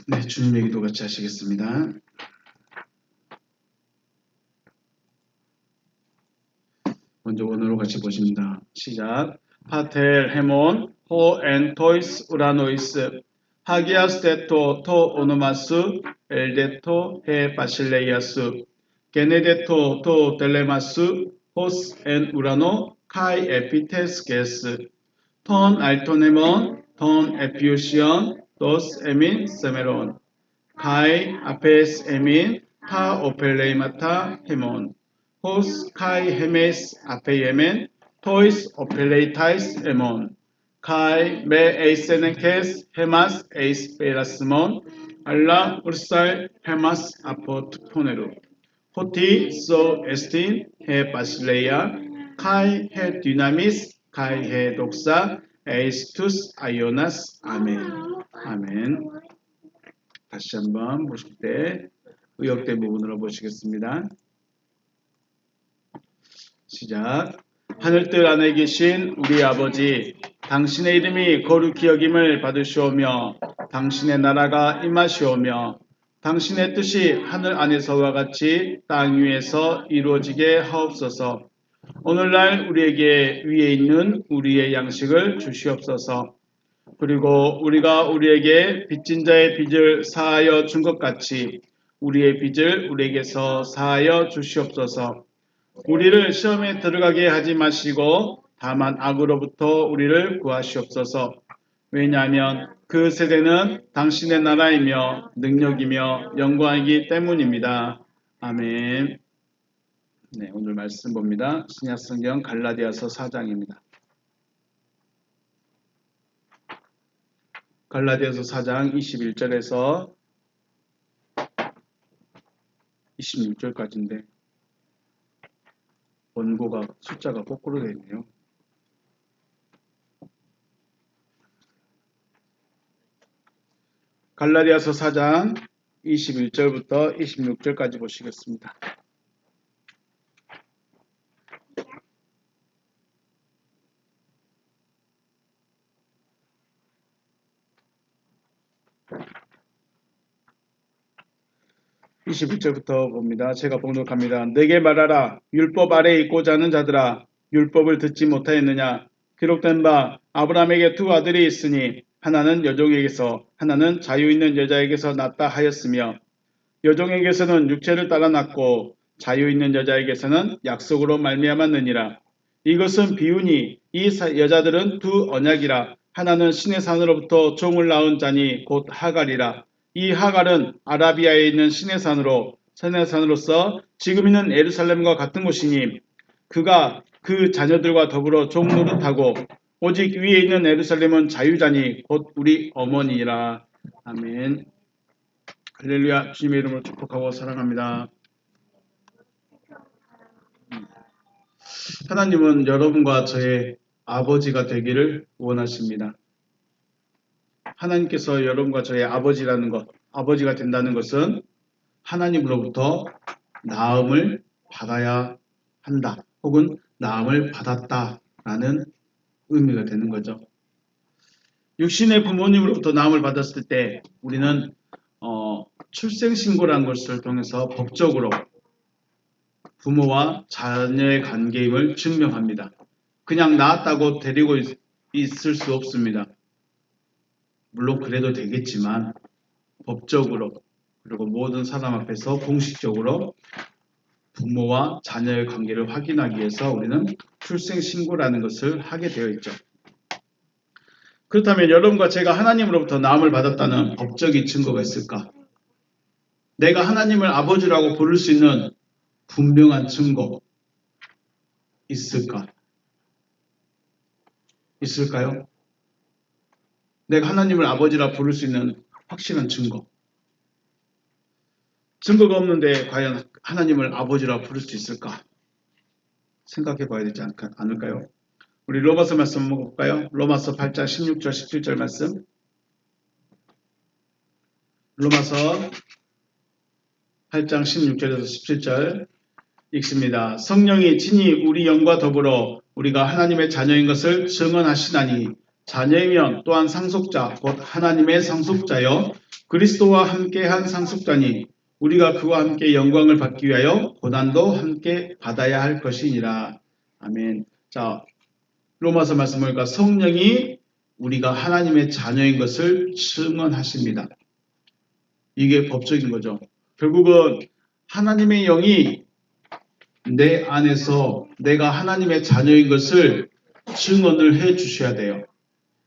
네, 주님의 기도 같이 하시겠습니다. 먼저 원어로 같이 보십니다. 시작. 파텔 헤몬 호 엔 토이스 우라노이스 하기아스 데토 토 오노마스 엘데토 헤 바실레이아스 게네데토 토 델레마스 호스 엔 우라노 카이 에피테스 게스 톤 알토네몬 톤 에피우시온 도스 에민 세메론 카이 아페스 에민 타 오펠레이마타 헤몬 호스 카이 헤메스 아페이에멘 토이스 오펠레이타이스 에몬 카이 메 에이세넨케스 헤마스 에이스 베라스몬 알라 울살 헤마스 아포트 포네루 호티 소 에스틴 헤 바실레이아 카이 헤 디나미스 카이 헤 독사 에이스투스 아이오나스 아멘. 아멘. 다시 한번 보실 때 의역된 부분으로 보시겠습니다. 시작. 하늘뜰 안에 계신 우리 아버지, 당신의 이름이 거룩히 여김을 받으시오며 당신의 나라가 임하시오며 당신의 뜻이 하늘 안에서와 같이 땅 위에서 이루어지게 하옵소서. 오늘날 우리에게 위에 있는 우리의 양식을 주시옵소서. 그리고 우리가 우리에게 빚진 자의 빚을 사하여 준 것 같이 우리의 빚을 우리에게서 사하여 주시옵소서. 우리를 시험에 들어가게 하지 마시고 다만 악으로부터 우리를 구하시옵소서. 왜냐하면 그 세대는 당신의 나라이며 능력이며 영광이기 때문입니다. 아멘. 네, 오늘 말씀 봅니다. 신약성경 갈라디아서 4장입니다. 갈라디아서 4장 21절에서 26절까지인데 원고가 숫자가 거꾸로 되어 있네요. 갈라디아서 4장 21절부터 26절까지 보시겠습니다. (21절부터) 봅니다. 제가 봉독합니다. 내게 말하라. 율법 아래에 있고자 하는 자들아, 율법을 듣지 못하였느냐? 기록된 바 아브라함에게 두 아들이 있으니 하나는 여종에게서 하나는 자유 있는 여자에게서 낳았다 하였으며 여종에게서는 육체를 따라 낳고 자유 있는 여자에게서는 약속으로 말미암았느니라. 이것은 비유니 이 여자들은 두 언약이라. 하나는 신의 산으로부터 종을 낳은 자니 곧 하갈이라. 이 하갈은 아라비아에 있는 신의 산으로서 지금 있는 예루살렘과 같은 곳이니 그가 그 자녀들과 더불어 종 노릇하고 오직 위에 있는 예루살렘은 자유자니 곧 우리 어머니라. 아멘. 할렐루야. 주님의 이름으로 축복하고 사랑합니다. 하나님은 여러분과 저의 아버지가 되기를 원하십니다. 하나님께서 여러분과 저의 아버지라는 것, 아버지가 된다는 것은 하나님으로부터 나음을 받아야 한다. 혹은 나음을 받았다라는 의미가 되는 거죠. 육신의 부모님으로부터 나음을 받았을 때 우리는 출생신고라는 것을 통해서 법적으로 부모와 자녀의 관계임을 증명합니다. 그냥 낳았다고 데리고 있을 수 없습니다. 물론 그래도 되겠지만 법적으로 그리고 모든 사람 앞에서 공식적으로 부모와 자녀의 관계를 확인하기 위해서 우리는 출생신고라는 것을 하게 되어 있죠. 그렇다면 여러분과 제가 하나님으로부터 나음을 받았다는 법적인 증거가 있을까? 내가 하나님을 아버지라고 부를 수 있는 분명한 증거 있을까? 있을까요? 내가 하나님을 아버지라 부를 수 있는 확실한 증거. 증거가 없는데 과연 하나님을 아버지라 부를 수 있을까? 생각해 봐야 되지 않을까요? 우리 로마서 말씀 한번 볼까요? 로마서 8장 16절 17절 말씀. 로마서 8장 16절에서 17절 읽습니다. 성령이 친히 우리 영과 더불어 우리가 하나님의 자녀인 것을 증언하시나니 자녀이면 또한 상속자 곧 하나님의 상속자여 그리스도와 함께한 상속자니 우리가 그와 함께 영광을 받기 위하여 고난도 함께 받아야 할 것이니라. 아멘. 자, 로마서 말씀을 보니까 성령이 우리가 하나님의 자녀인 것을 증언하십니다. 이게 법적인 거죠. 결국은 하나님의 영이 내 안에서 내가 하나님의 자녀인 것을 증언을 해 주셔야 돼요.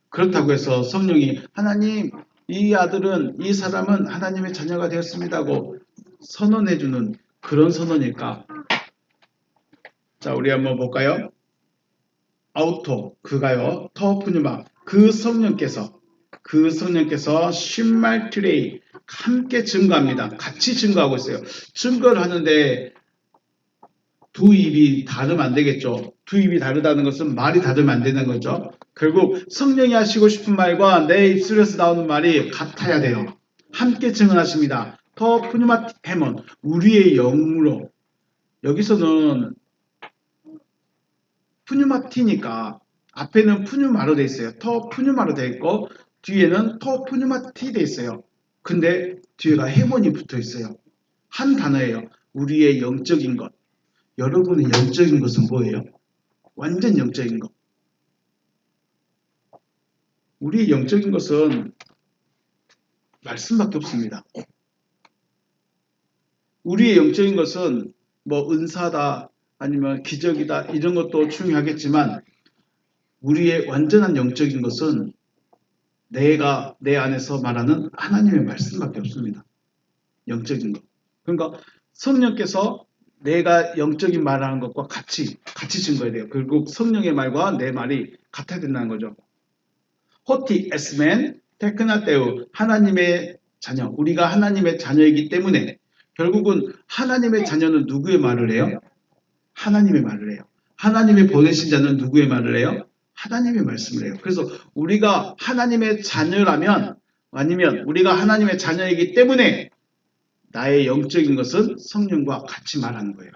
그렇다고 해서 성령이 하나님, 이 아들은, 이 사람은 하나님의 자녀가 되었습니다고 선언해 주는 그런 선언일까? 자, 우리 한번 볼까요? 아우토, 그가요, 터프뉴마, 그 성령께서 쉰말트레이 함께 증거합니다. 같이 증거하고 있어요. 증거를 하는데 두 입이 다르면 안 되겠죠. 두 입이 다르다는 것은 말이 다르면 안 되는 거죠. 결국 성령이 하시고 싶은 말과 내 입술에서 나오는 말이 같아야 돼요. 함께 증언하십니다. 더 푸뉴마 헤몬, 우리의 영으로. 여기서는 푸뉴마티니까 앞에는 푸뉴마로 돼 있어요. 더 푸뉴마로 돼 있고 뒤에는 더 푸뉴마티 돼 있어요. 근데 뒤에가 헤몬이 붙어 있어요. 한 단어예요. 우리의 영적인 것. 여러분의 영적인 것은 뭐예요? 완전 영적인 것. 우리의 영적인 것은 말씀밖에 없습니다. 우리의 영적인 것은 뭐 은사다 아니면 기적이다 이런 것도 중요하겠지만 우리의 완전한 영적인 것은 내가 내 안에서 말하는 하나님의 말씀밖에 없습니다. 영적인 것. 그러니까 성령께서 내가 영적인 말하는 것과 같이 증거해야 돼요. 결국 성령의 말과 내 말이 같아야 된다는 거죠. 호티 에스멘 테크나테우 하나님의 자녀. 우리가 하나님의 자녀이기 때문에 결국은 하나님의 자녀는 누구의 말을 해요? 하나님의 말을 해요. 하나님의 보내신 자는 누구의 말을 해요? 하나님의 말씀을 해요. 그래서 우리가 하나님의 자녀라면 아니면 우리가 하나님의 자녀이기 때문에 나의 영적인 것은 성령과 같이 말하는 거예요.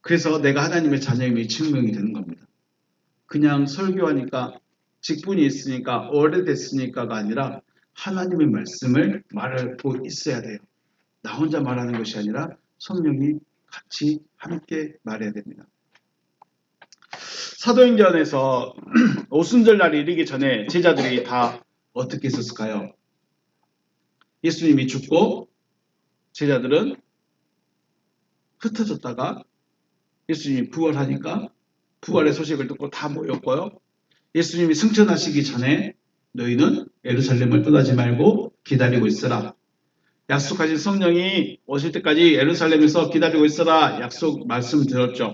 그래서 내가 하나님의 자녀임이 증명이 되는 겁니다. 그냥 설교하니까 직분이 있으니까 오래됐으니까가 아니라 하나님의 말씀을 말하고 있어야 돼요. 나 혼자 말하는 것이 아니라 성령이 같이 함께 말해야 됩니다. 사도행전에서 오순절날이 이르기 전에 제자들이 다 어떻게 있었을까요? 예수님이 죽고 제자들은 흩어졌다가 예수님이 부활하니까 부활의 소식을 듣고 다 모였고요. 예수님이 승천하시기 전에 너희는 예루살렘을 떠나지 말고 기다리고 있어라. 약속하신 성령이 오실 때까지 예루살렘에서 기다리고 있어라. 약속 말씀 들었죠.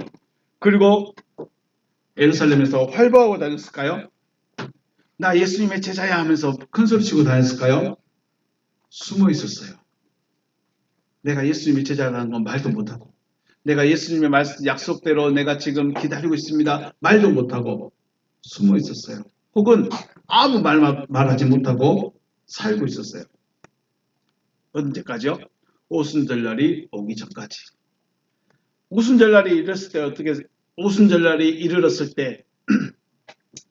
그리고 예루살렘에서 활보하고 다녔을까요? 나 예수님의 제자야 하면서 큰소리치고 다녔을까요? 숨어 있었어요. 내가 예수님의 제자라는 건 말도 못하고 내가 예수님의 약속대로 내가 지금 기다리고 있습니다. 말도 못하고 숨어 있었어요. 혹은 아무 말하지 못하고 살고 있었어요. 언제까지요? 오순절날이 오기 전까지. 오순절날이 이르렀을 때 오순절날이 이르렀을 때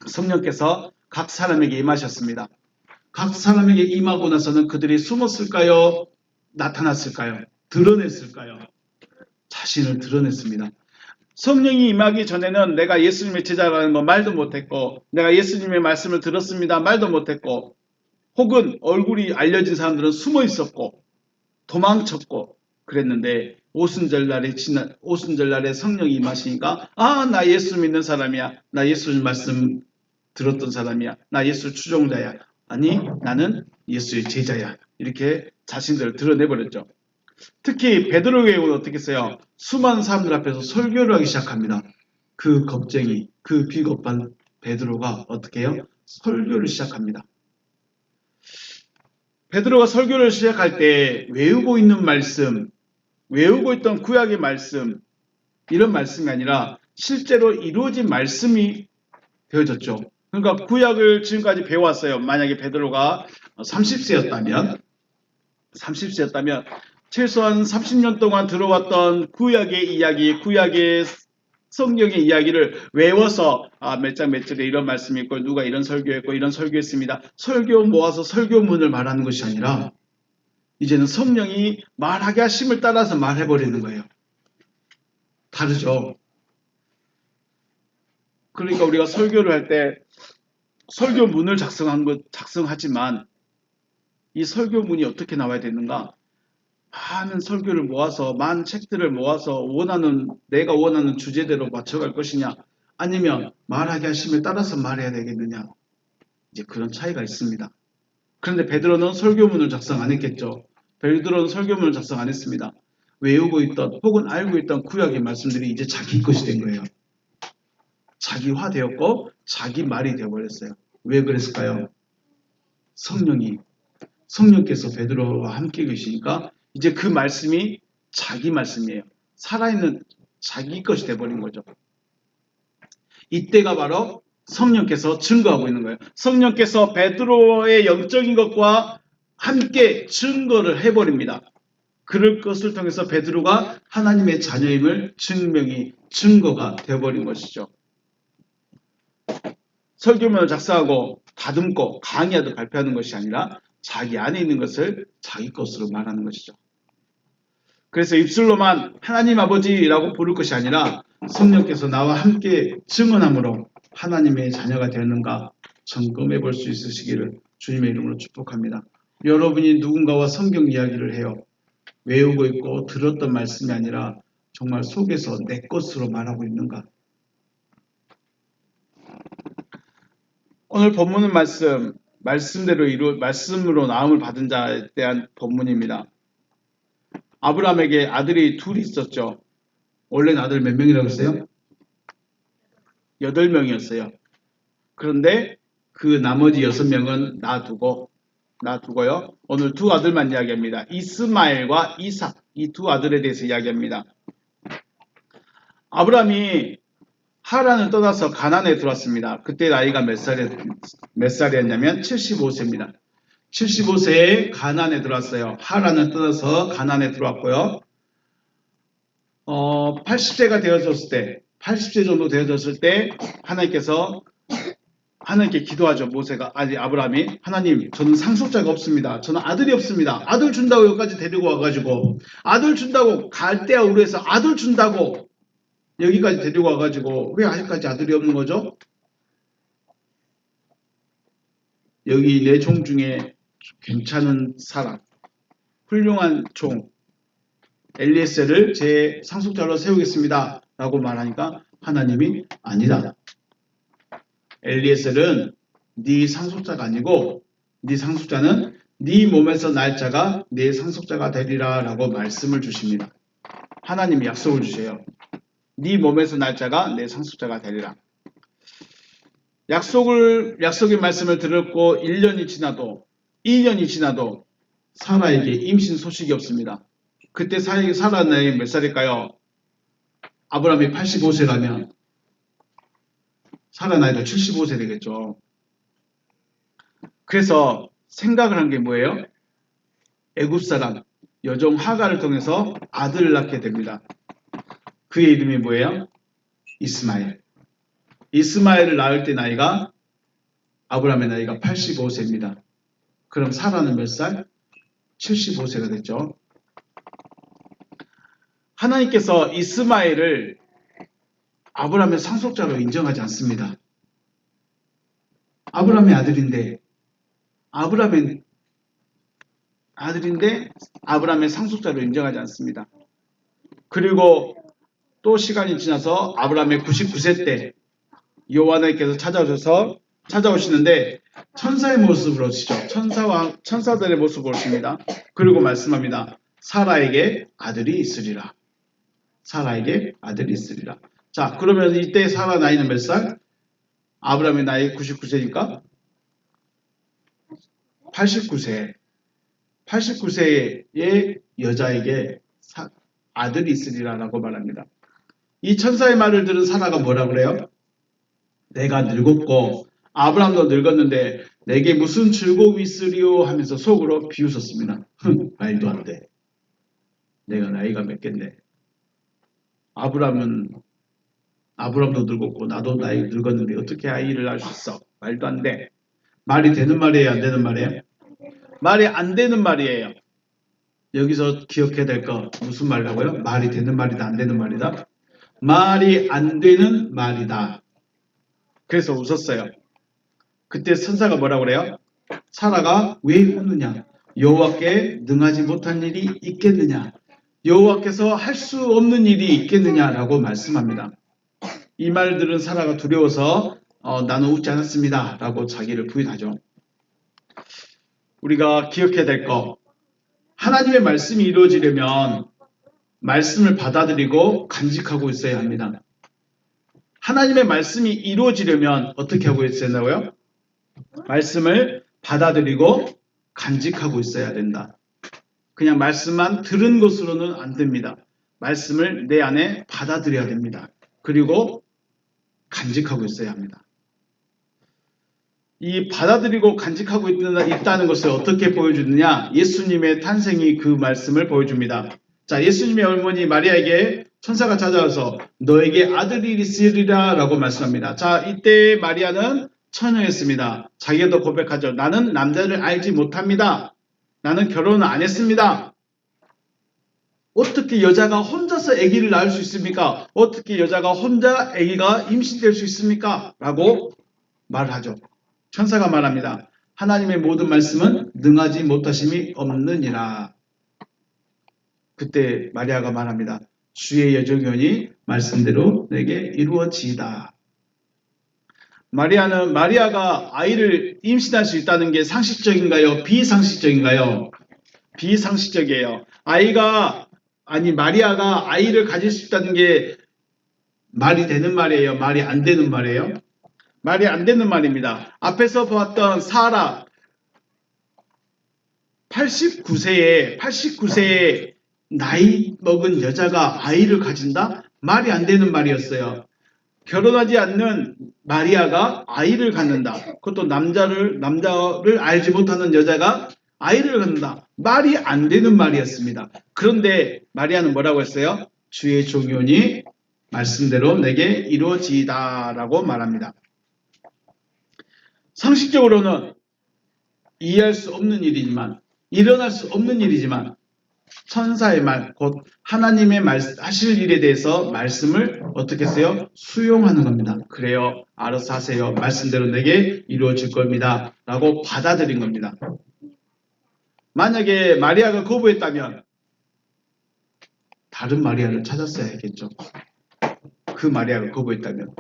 성령께서 각 사람에게 임하셨습니다. 각 사람에게 임하고 나서는 그들이 숨었을까요? 나타났을까요? 드러냈을까요? 자신을 드러냈습니다. 성령이 임하기 전에는 내가 예수님의 제자라는 거 말도 못했고 내가 예수님의 말씀을 들었습니다. 말도 못했고 혹은 얼굴이 알려진 사람들은 숨어 있었고 도망쳤고 그랬는데 오순절날에 성령이 임하시니까 나 예수 믿는 사람이야. 나 예수님 말씀 들었던 사람이야. 나 예수 추종자야. 아니 나는 예수의 제자야. 이렇게 자신들을 드러내버렸죠. 특히 베드로의 경우는 어떻게 했어요? 수많은 사람들 앞에서 설교를 하기 시작합니다. 그 겁쟁이, 그 비겁한 베드로가 어떻게 해요? 설교를 시작합니다. 베드로가 설교를 시작할 때 외우고 있는 말씀, 외우고 있던 구약의 말씀, 이런 말씀이 아니라 실제로 이루어진 말씀이 되어졌죠. 그러니까 구약을 지금까지 배워왔어요. 만약에 베드로가 30세였다면 최소한 30년 동안 들어왔던 구약의 이야기, 구약의 성경의 이야기를 외워서 몇 장 몇 절에 이런 말씀이 있고 누가 이런 설교했고 이런 설교했습니다. 설교 모아서 설교문을 말하는 것이 아니라 이제는 성령이 말하게 하심을 따라서 말해버리는 거예요. 다르죠. 그러니까 우리가 설교를 할 때 설교문을 작성하지만 이 설교문이 어떻게 나와야 되는가? 많은 설교를 모아서 많은 책들을 모아서 내가 원하는 주제대로 맞춰갈 것이냐 아니면 말하게 하심에 따라서 말해야 되겠느냐 이제 그런 차이가 있습니다. 그런데 베드로는 설교문을 작성 안 했겠죠. 베드로는 설교문을 작성 안 했습니다. 외우고 있던 혹은 알고 있던 구약의 말씀들이 이제 자기 것이 된 거예요. 자기화되었고 자기 말이 되어버렸어요. 왜 그랬을까요? 성령께서 베드로와 함께 계시니까 이제 그 말씀이 자기 말씀이에요. 살아있는 자기 것이 되어버린 거죠. 이때가 바로 성령께서 증거하고 있는 거예요. 성령께서 베드로의 영적인 것과 함께 증거를 해버립니다. 그럴 것을 통해서 베드로가 하나님의 자녀임을 증거가 되어버린 것이죠. 설교문을 작성하고 다듬고 강의하듯 발표하는 것이 아니라 자기 안에 있는 것을 자기 것으로 말하는 것이죠. 그래서 입술로만 하나님 아버지라고 부를 것이 아니라 성령께서 나와 함께 증언함으로 하나님의 자녀가 되었는가 점검해 볼 수 있으시기를 주님의 이름으로 축복합니다. 여러분이 누군가와 성경 이야기를 해요. 외우고 있고 들었던 말씀이 아니라 정말 속에서 내 것으로 말하고 있는가? 오늘 본문은 말씀으로 나음을 받은 자에 대한 본문입니다. 아브라함에게 아들이 둘이 있었죠. 원래는 아들 몇 명이라고 했어요? 8명이었어요. 그런데 그 나머지 6명은 놔두고요. 오늘 두 아들만 이야기합니다. 이스마엘과 이삭, 이 두 아들에 대해서 이야기합니다. 아브라함이 하란을 떠나서 가나안에 들어왔습니다. 그때 나이가 몇 살이었냐면 75세입니다. 75세에 가나안에 들어왔어요. 하란을 떠나서 가나안에 들어왔고요. 80세가 되어졌을 때, 80세 정도 되어졌을 때 하나님께 기도하죠. 아브라함이 하나님, 저는 상속자가 없습니다. 저는 아들이 없습니다. 아들 준다고 여기까지 데리고 와가지고 아들 준다고 갈대아 우르에서 아들 준다고 여기까지 데리고 와가지고 왜 아직까지 아들이 없는 거죠? 여기 내 종 중에 괜찮은 사람, 훌륭한 종 엘리에셀을 제 상속자로 세우겠습니다. 라고 말하니까 하나님이 아니다. 엘리에셀은 네 상속자가 아니고 네 상속자는 네 몸에서 날 자가 네 상속자가 되리라 라고 말씀을 주십니다. 하나님이 약속을 주세요. 네 몸에서 날 자가 내 상속자가 되리라. 약속의 말씀을 들었고 1년이 지나도 2년이 지나도 사라에게 임신 소식이 없습니다. 그때 사라 나이 몇 살일까요? 아브라함이 85세라면 사라 나이도 75세 되겠죠. 그래서 생각을 한 게 뭐예요? 애굽 사람 여종 하가를 통해서 아들을 낳게 됩니다. 그의 이름이 뭐예요? 이스마엘. 이스마엘을 낳을 때 아브라함의 나이가 85세입니다. 그럼 사라는 몇 살? 75세가 됐죠. 하나님께서 이스마엘을 아브라함의 상속자로 인정하지 않습니다. 아브라함의 아들인데 아브라함의 상속자로 인정하지 않습니다. 그리고 또 시간이 지나서 아브라함의 99세 때 여호와께서 찾아오시는데 천사의 모습으로 오시죠. 천사들의 모습으로 오십니다. 그리고 말씀합니다. 사라에게 아들이 있으리라. 자, 그러면 이때 사라 나이는 몇 살? 아브라함의 나이 99세니까 89세. 89세의 여자에게 아들이 있으리라라고 말합니다. 이 천사의 말을 들은 사라가 뭐라 그래요? 내가 늙었고 아브라함도 늙었는데 내게 무슨 즐거움이 있으리요 하면서 속으로 비웃었습니다. 말도 안 돼. 내가 나이가 몇 갠데. 아브라함은 아브람도 늙었고 나도 나이 늙었는데 어떻게 아이를 낳을 수 있어? 말도 안 돼. 말이 되는 말이에요, 안 되는 말이에요? 말이 안 되는 말이에요. 여기서 기억해야 될 거 무슨 말이라고요? 말이 되는 말이다, 안 되는 말이다? 말이 안 되는 말이다. 그래서 웃었어요. 그때 선사가 뭐라고 그래요? 사라가 왜 웃느냐? 여호와께 능하지 못한 일이 있겠느냐? 여호와께서 할 수 없는 일이 있겠느냐라고 말씀합니다. 이 말 들은 사라가 두려워서 나는 웃지 않았습니다 라고 자기를 부인하죠. 우리가 기억해야 될 거, 하나님의 말씀이 이루어지려면 말씀을 받아들이고 간직하고 있어야 합니다. 하나님의 말씀이 이루어지려면 어떻게 하고 있어야 한다고요? 말씀을 받아들이고 간직하고 있어야 된다. 그냥 말씀만 들은 것으로는 안 됩니다. 말씀을 내 안에 받아들여야 됩니다. 그리고 간직하고 있어야 합니다. 이 받아들이고 간직하고 있다는 것을 어떻게 보여주느냐? 예수님의 탄생이 그 말씀을 보여줍니다. 자, 예수님의 어머니 마리아에게 천사가 찾아와서 너에게 아들이 있으리라 라고 말씀합니다. 자, 이때 마리아는 처녀였습니다. 자기도 고백하죠. 나는 남자를 알지 못합니다. 나는 결혼을 안 했습니다. 어떻게 여자가 혼자서 아기를 낳을 수 있습니까? 어떻게 여자가 혼자 아기가 임신될 수 있습니까? 라고 말하죠. 천사가 말합니다. 하나님의 모든 말씀은 능하지 못하심이 없느니라. 그때 마리아가 말합니다. 주의 여종이오니 말씀대로 내게 이루어지이다. 마리아가 아이를 임신할 수 있다는 게 상식적인가요? 비상식적인가요? 비상식적이에요. 마리아가 아이를 가질 수 있다는 게 말이 되는 말이에요? 말이 안 되는 말이에요? 말이 안 되는 말입니다. 앞에서 보았던 사라 89세에 나이 먹은 여자가 아이를 가진다? 말이 안 되는 말이었어요. 결혼하지 않는 마리아가 아이를 갖는다. 그것도 남자를 알지 못하는 여자가 아이를 갖는다. 말이 안 되는 말이었습니다. 그런데 마리아는 뭐라고 했어요? 주의 종이오니 말씀대로 내게 이루어지이다 라고 말합니다. 상식적으로는 이해할 수 없는 일이지만, 일어날 수 없는 일이지만 천사의 말, 곧 하나님의 하실 일에 대해서 말씀을 어떻게 했어요? 수용하는 겁니다. 그래요. 알아서 하세요. 말씀대로 내게 이루어질 겁니다. 라고 받아들인 겁니다. 만약에 마리아가 거부했다면 다른 마리아를 찾았어야 했겠죠. 그 마리아가 거부했다면.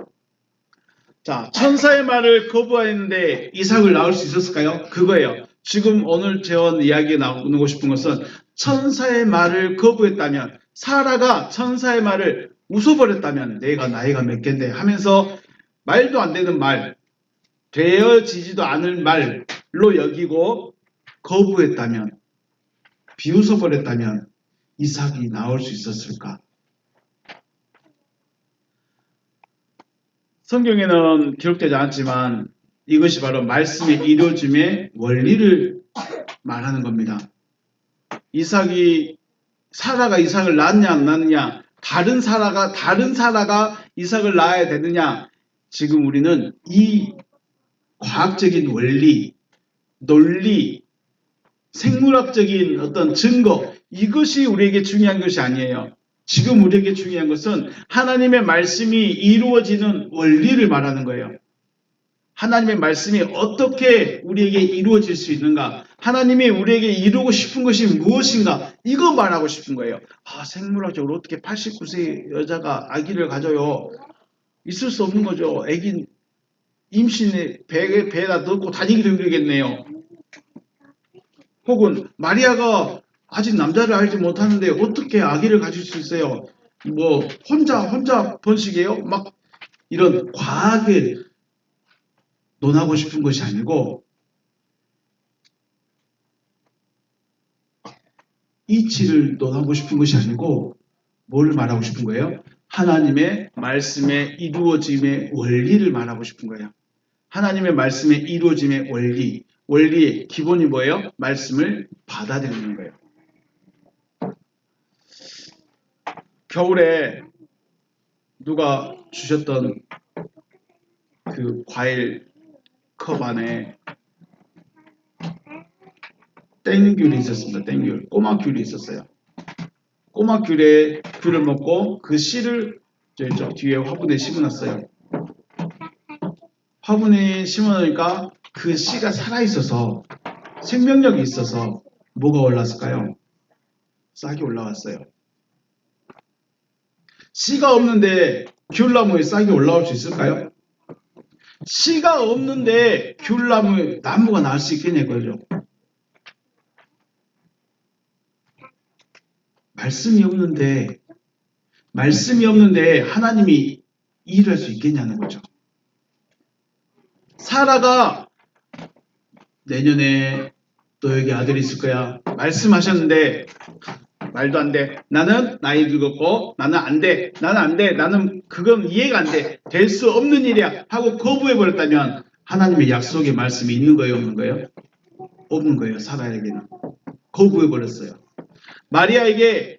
자, 천사의 말을 거부했는데 이삭을 낳을 수 있었을까요? 그거예요. 지금 오늘 재원 이야기에 나누고 싶은 것은 천사의 말을 거부했다면, 사라가 천사의 말을 웃어버렸다면, 내가 나이가 몇 갠데 하면서 말도 안 되는 말, 되어지지도 않을 말로 여기고 거부했다면, 비웃어버렸다면 이삭이 나올 수 있었을까? 성경에는 기록되지 않았지만 이것이 바로 말씀의 이루어짐의 원리를 말하는 겁니다. 사라가 이삭을 낳느냐 안 낳느냐, 다른 사라가 이삭을 낳아야 되느냐, 지금 우리는 이 과학적인 원리, 논리, 생물학적인 어떤 증거, 이것이 우리에게 중요한 것이 아니에요. 지금 우리에게 중요한 것은 하나님의 말씀이 이루어지는 원리를 말하는 거예요. 하나님의 말씀이 어떻게 우리에게 이루어질 수 있는가? 하나님이 우리에게 이루고 싶은 것이 무엇인가? 이거 말하고 싶은 거예요. 생물학적으로 어떻게 89세 여자가 아기를 가져요? 있을 수 없는 거죠. 아기 임신에 배에다 넣고 다니기도 힘들겠네요. 혹은 마리아가 아직 남자를 알지 못하는데 어떻게 아기를 가질 수 있어요? 혼자 번식이에요? 막 이런 과학을 논하고 싶은 것이 아니고 이치를 논하고 싶은 것이 아니고 뭘 말하고 싶은 거예요? 하나님의 말씀의 이루어짐의 원리를 말하고 싶은 거예요. 하나님의 말씀의 이루어짐의 원리의 기본이 뭐예요? 말씀을 받아들이는 거예요. 겨울에 누가 주셨던 그 과일 컵 안에 땡귤이 있었습니다. 땡귤. 꼬마 귤이 있었어요. 꼬마 귤을 먹고 그 씨를 저 뒤에 화분에 심어놨어요. 화분에 심어놓으니까 그 씨가 살아있어서 생명력이 있어서 뭐가 올랐을까요? 싹이 올라왔어요. 씨가 없는데 귤나무에 싹이 올라올 수 있을까요? 씨가 없는데 귤나무에 나무가 나올 수 있겠냐 그죠? 말씀이 없는데 하나님이 일할 수 있겠냐는 거죠. 사라가 내년에 너에게 아들이 있을 거야. 말씀하셨는데 말도 안 돼. 나는 나이 들었고 나는 안 돼. 나는 안 돼. 나는 그건 이해가 안 돼. 될 수 없는 일이야. 하고 거부해 버렸다면 하나님의 약속의 말씀이 있는 거예요, 없는 거예요? 없는 거예요. 사라에게는. 거부해 버렸어요. 마리아에게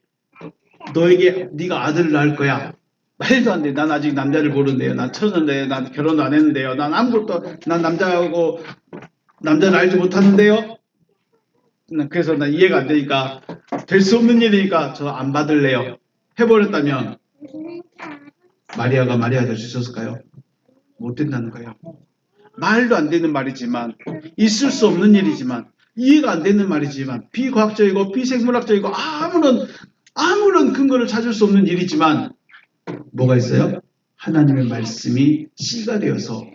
너에게 네가 아들을 낳을 거야. 말도 안 돼. 난 아직 남자를 모르는데요. 난 처는데 난 결혼도 안 했는데요. 난 아무것도 난 남자를 알지 못하는데요. 그래서 난 이해가 안 되니까 될 수 없는 일이니까 저 안 받을래요. 해버렸다면 마리아가 마리아 될 수 있었을까요? 못 된다는 거예요. 말도 안 되는 말이지만 있을 수 없는 일이지만 이해가 안 되는 말이지만 비과학적이고 비생물학적이고 아무런 근거를 찾을 수 없는 일이지만 뭐가 있어요? 하나님의 말씀이 씨가 되어서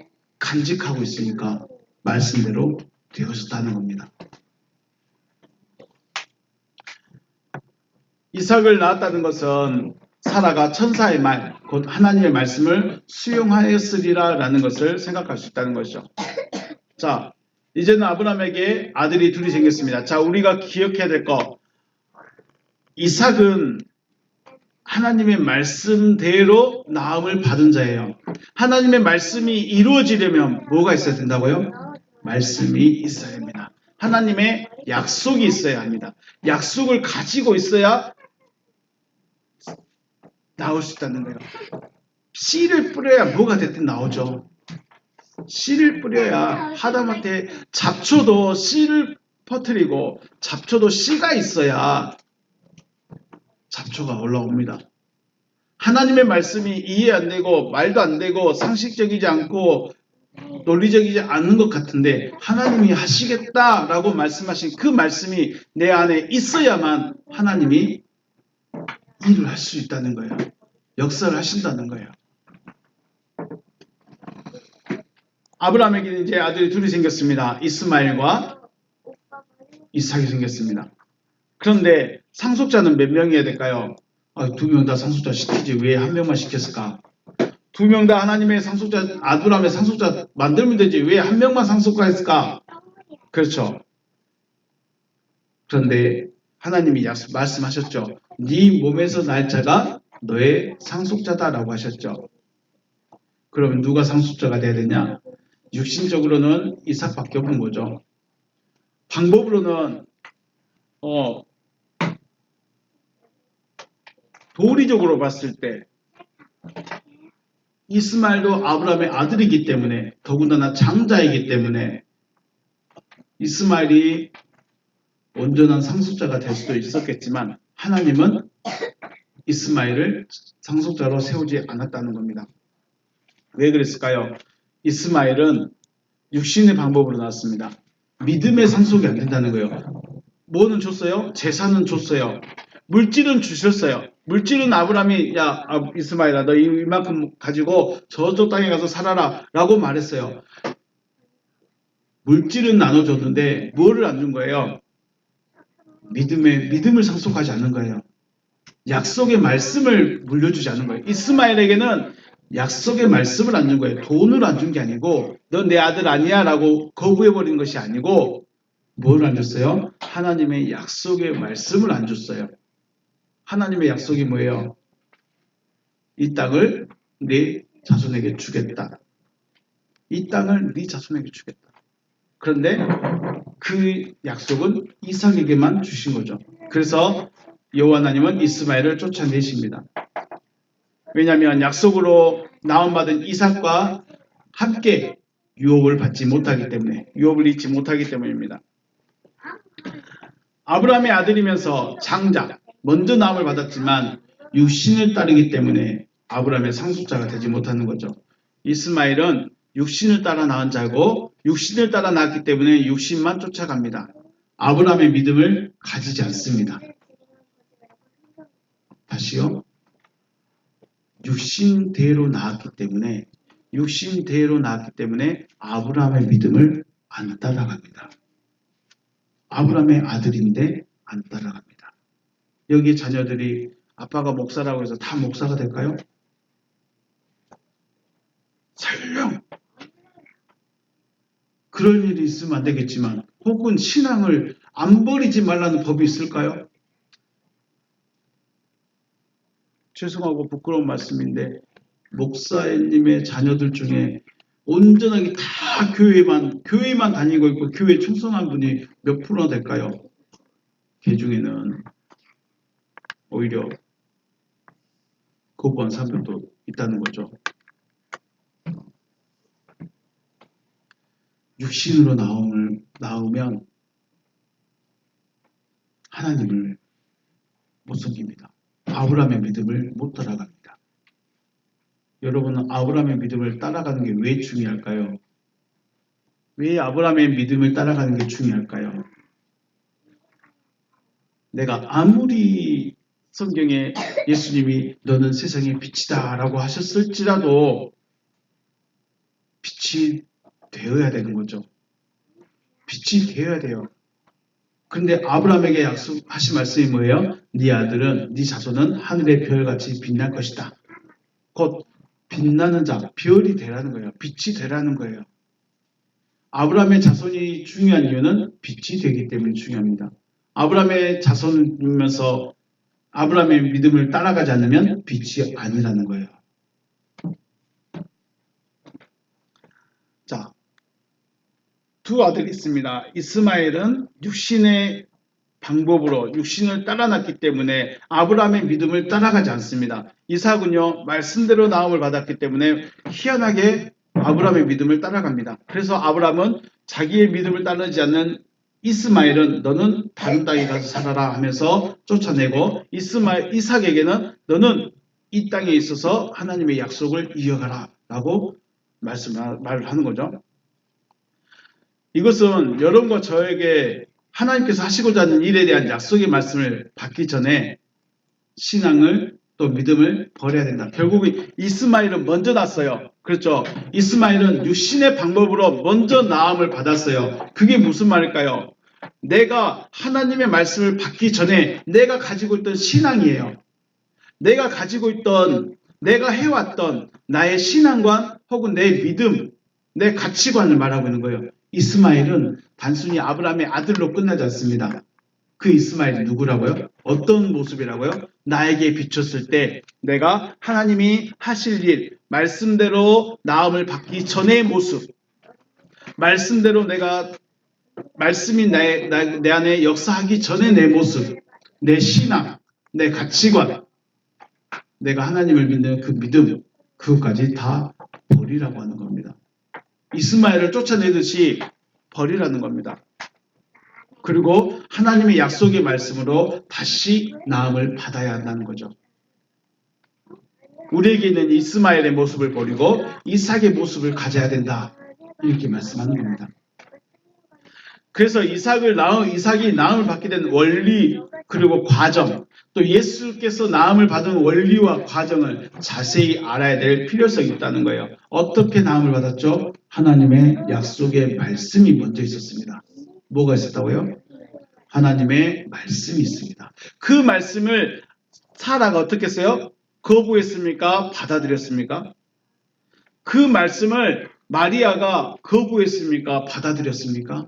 간직하고 있으니까 말씀대로 되어졌다는 겁니다. 이삭을 낳았다는 것은 사라가 천사의 말, 곧 하나님의 말씀을 수용하였으리라 라는 것을 생각할 수 있다는 것이죠. 자, 이제는 아브라함에게 아들이 둘이 생겼습니다. 자, 우리가 기억해야 될 거, 이삭은 하나님의 말씀대로 낳음을 받은 자예요. 하나님의 말씀이 이루어지려면 뭐가 있어야 된다고요? 말씀이 있어야 합니다. 하나님의 약속이 있어야 합니다. 약속을 가지고 있어야 나올 수 있다는 거예요. 씨를 뿌려야 뭐가 됐든 나오죠. 씨를 뿌려야 하다못해 잡초도 씨를 퍼뜨리고 잡초도 씨가 있어야 잡초가 올라옵니다. 하나님의 말씀이 이해 안 되고 말도 안 되고 상식적이지 않고 논리적이지 않은 것 같은데 하나님이 하시겠다라고 말씀하신 그 말씀이 내 안에 있어야만 하나님이 일을 할 수 있다는 거예요. 역사를 하신다는 거예요. 아브라함에게는 이제 아들이 둘이 생겼습니다. 이스마엘과 이삭이 생겼습니다. 그런데 상속자는 몇 명이어야 될까요? 두 명 다 상속자 시키지 왜 한 명만 시켰을까? 두 명 다 하나님의 상속자, 아브라함의 상속자 만들면 되지 왜 한 명만 상속자 했을까? 그렇죠. 그런데 하나님이 말씀하셨죠. 네 몸에서 날 자가 너의 상속자다라고 하셨죠. 그러면 누가 상속자가 돼야 되냐? 육신적으로는 이삭밖에 없는 거죠. 방법으로는 도리적으로 봤을 때 이스마엘도 아브라함의 아들이기 때문에 더군다나 장자이기 때문에 이스마엘이 온전한 상속자가 될 수도 있었겠지만 하나님은 이스마엘을 상속자로 세우지 않았다는 겁니다. 왜 그랬을까요? 이스마엘은 육신의 방법으로 나왔습니다. 믿음의 상속이 안 된다는 거예요. 뭐는 줬어요? 재산은 줬어요. 물질은 주셨어요. 물질은 아브라함이 야 이스마엘아 너 이만큼 가지고 저쪽 땅에 가서 살아라 라고 말했어요. 물질은 나눠줬는데 뭐를 안 준 거예요? 믿음을 상속하지 않는 거예요. 약속의 말씀을 물려주지 않는 거예요. 이스마엘에게는 약속의 말씀을 안 준 거예요. 돈을 안 준 게 아니고 넌 내 아들 아니야 라고 거부해버린 것이 아니고 뭘 안 줬어요? 하나님의 약속의 말씀을 안 줬어요. 하나님의 약속이 뭐예요? 이 땅을 네 자손에게 주겠다. 이 땅을 네 자손에게 주겠다. 그런데 그 약속은 이삭에게만 주신 거죠. 그래서 여호와 하나님은 이스마엘을 쫓아내십니다. 왜냐하면 약속으로 나음받은 이삭과 함께 유업을 받지 못하기 때문에, 유업을 잊지 못하기 때문입니다. 아브라함의 아들이면서 장자, 먼저 나음을 받았지만 육신을 따르기 때문에 아브라함의 상속자가 되지 못하는 거죠. 이스마엘은 육신을 따라 낳은 자고 육신을 따라 낳았기 때문에 육신만 쫓아갑니다. 아브라함의 믿음을 가지지 않습니다. 다시요. 육신대로 낳았기 때문에 아브라함의 믿음을 안 따라갑니다. 아브라함의 아들인데 안 따라갑니다. 여기 자녀들이 아빠가 목사라고 해서 다 목사가 될까요? 설령 그런 일이 있으면 안 되겠지만 혹은 신앙을 안 버리지 말라는 법이 있을까요? 죄송하고 부끄러운 말씀인데 목사님의 자녀들 중에 온전하게 다 교회만 다니고 있고 교회 충성한 분이 몇 프로나 될까요? 그 중에는 오히려 거부한 사람들도 있다는 거죠. 육신으로 나오면 하나님을 못 섬깁니다. 아브라함의 믿음을 못 따라갑니다. 여러분은 아브라함의 믿음을 따라가는 게 왜 중요할까요? 왜 아브라함의 믿음을 따라가는 게 중요할까요? 내가 아무리 성경에 예수님이 너는 세상의 빛이다 라고 하셨을지라도 빛이 되어야 되는 거죠. 빛이 되어야 돼요. 근데 아브라함에게 약속하신 말씀이 뭐예요? 네 아들은, 네 자손은 하늘의 별같이 빛날 것이다. 곧 빛나는 자, 별이 되라는 거예요. 빛이 되라는 거예요. 아브라함의 자손이 중요한 이유는 빛이 되기 때문에 중요합니다. 아브라함의 자손이면서 아브라함의 믿음을 따라가지 않으면 빛이 아니라는 거예요. 자, 두 아들이 있습니다. 이스마엘은 육신의 방법으로 육신을 따라놨기 때문에 아브라함의 믿음을 따라가지 않습니다. 이삭은요, 말씀대로 나음을 받았기 때문에 희한하게 아브라함의 믿음을 따라갑니다. 그래서 아브라함은 자기의 믿음을 따르지 않는 이스마엘은 너는 다른 땅에 가서 살아라 하면서 쫓아내고 이삭에게는 너는 이 땅에 있어서 하나님의 약속을 이어가라 라고 말을 하는 거죠. 이것은 여러분과 저에게 하나님께서 하시고자 하는 일에 대한 약속의 말씀을 받기 전에 신앙을 또 믿음을 버려야 된다. 결국은 이스마엘은 먼저 났어요. 그렇죠? 이스마엘은 육신의 방법으로 먼저 나음을 받았어요. 그게 무슨 말일까요? 내가 하나님의 말씀을 받기 전에 내가 가지고 있던 신앙이에요. 내가 가지고 있던, 내가 해왔던 나의 신앙관 혹은 내 믿음, 내 가치관을 말하고 있는 거예요. 이스마엘은 단순히 아브라함의 아들로 끝나지 않습니다. 그 이스마엘이 누구라고요? 어떤 모습이라고요? 나에게 비췄을 때 내가 하나님이 하실 일, 말씀대로 나음을 받기 전의 모습, 말씀대로 내가 말씀이 내 안에 역사하기 전의 내 모습, 내 신앙, 내 가치관, 내가 하나님을 믿는 그 믿음, 그것까지 다 버리라고 하는 겁니다. 이스마엘을 쫓아내듯이 버리라는 겁니다. 그리고 하나님의 약속의 말씀으로 다시 나음을 받아야 한다는 거죠. 우리에게는 이스마엘의 모습을 버리고 이삭의 모습을 가져야 된다. 이렇게 말씀하는 겁니다. 그래서 이삭이 나음을 받게 된 원리 그리고 과정, 또 예수께서 나음을 받은 원리와 과정을 자세히 알아야 될 필요성이 있다는 거예요. 어떻게 나음을 받았죠? 하나님의 약속의 말씀이 먼저 있었습니다. 뭐가 있었다고요? 하나님의 말씀이 있습니다. 그 말씀을 사라가 어떻게 했어요? 거부했습니까? 받아들였습니까? 그 말씀을 마리아가 거부했습니까? 받아들였습니까?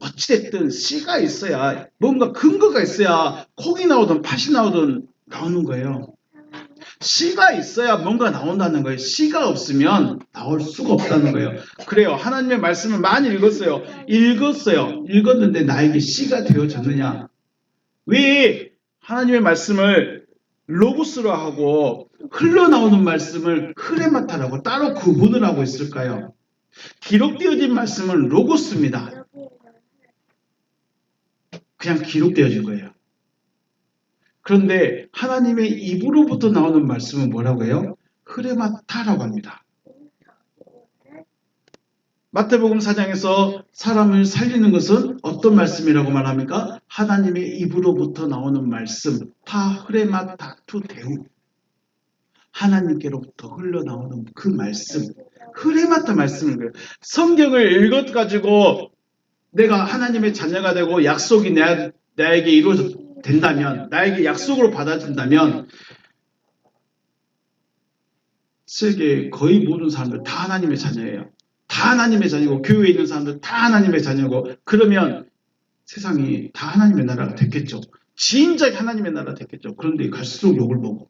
어찌됐든 씨가 있어야, 뭔가 근거가 있어야 콩이 나오든 팥이 나오든 나오는 거예요. 씨가 있어야 뭔가 나온다는 거예요. 씨가 없으면 나올 수가 없다는 거예요. 그래요. 하나님의 말씀을 많이 읽었어요. 읽었는데 나에게 씨가 되어졌느냐? 왜 하나님의 말씀을 로고스로 하고 흘러나오는 말씀을 흐레마타라고 따로 구분을 하고 있을까요? 기록되어진 말씀은 로고스입니다. 그냥 기록되어진 거예요. 그런데 하나님의 입으로부터 나오는 말씀은 뭐라고 해요? 흐레마타라고 합니다. 마태복음 4장에서 사람을 살리는 것은 어떤 말씀이라고 말합니까? 하나님의 입으로부터 나오는 말씀, 타 흐레마타 투 데우. 하나님께로부터 흘러나오는 그 말씀, 흐레마타 말씀인 거예요. 성경을 읽어가지고 내가 하나님의 자녀가 되고 약속이 나에게 이루어진다면, 나에게 약속으로 받아진다면 세계 거의 모든 사람들 다 하나님의 자녀예요. 다 하나님의 자녀고 교회에 있는 사람들 다 하나님의 자녀고 그러면 세상이 다 하나님의 나라가 됐겠죠. 진작에 하나님의 나라가 됐겠죠. 그런데 갈수록 욕을 먹어.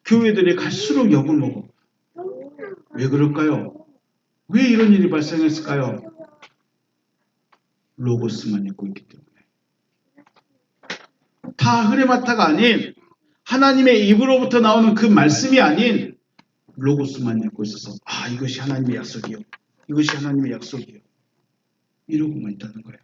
교회들이 갈수록 욕을 먹어. 왜 그럴까요? 왜 이런 일이 발생했을까요? 로고스만 읽고 있기 때문에. 다 흐레마타가 아닌 하나님의 입으로부터 나오는 그 말씀이 아닌 로고스만 읽고 있어서 이것이 하나님의 약속이요. 이것이 하나님의 약속이요. 이러고만 있다는 거예요.